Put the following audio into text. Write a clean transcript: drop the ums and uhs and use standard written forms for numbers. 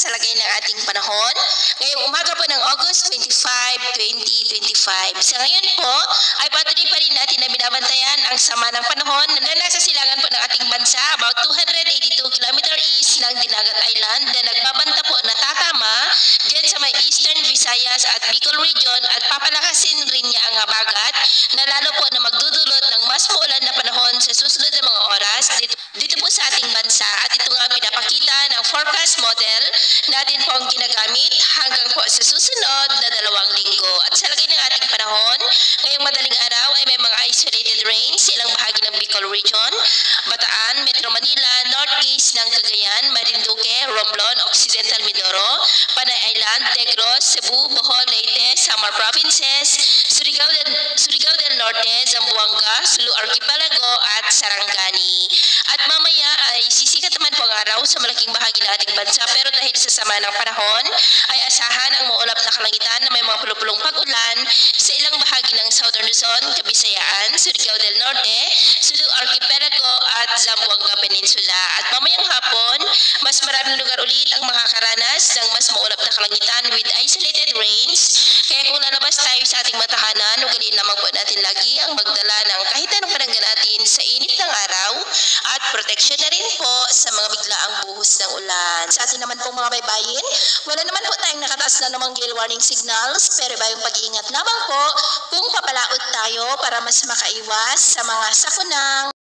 sa lagay ng ating panahon ngayong umaga po ng August 25, 2025. Sa ngayon po ay patuloy pa rin natin na binabantayan ang sama ng panahon na nasa silangan po ng ating bansa about 282 km east ng Dinagat Island na nagbabanta po na tatama dyan sa may Eastern Visayas at Bicol region at papalakasin rin niya ang habagat na lalo po na magdudulot ng mas maulan na panahon sa susunod na mga oras dito po sa ating bansa. At ito nga pinapakita ng forecast model natin po ang ginagamit hanggang po sa susunod na 2 linggo. At sa lagay ng ating panahon, ngayong madaling araw ay may mga isolated rains sa ilang bahagi ng Bicol region, Bataan, Metro Manila, Northeast ng Cagayan, Marinduque, Romblon, Occidental Mindoro, Panay Island, Negros, Cebu, Bohol, Leyte, Samar Provinces, Surigao del Norte, Zamboanga, Sulu Archipelago at Sarangani. At mamaya ay sisikat naman po ang araw sa malaking bahagi ng ating bansa, pero dahil sa sama ng panahon ay asahan ang maulap na kalangitan na may mga pulupulong pag-ulan sa ilang bahagi ng Southern Luzon, Kabisayaan, Surigao del Norte, Sulu Archipelago at Zamboanga Peninsula. At mamayang hapon, mas maraming lugar ulit ang makakaranas ng mas maulap na kalangitan with isolated rains. Kaya kung lalabas tayo sa ating matahanan, ugaliin lamang po natin lagi ang magdala ng kahit anong panangga natin sa init ng araw at proteksyon na rin po sa mga biglaang buhos ng ulan. Sa atin naman po mga baybayin, wala naman po tayong nakataas na namang gale warning signals, pero bayong pag-iingat lamang po kung papalaot tayo para mas makaiwas sa mga sakunang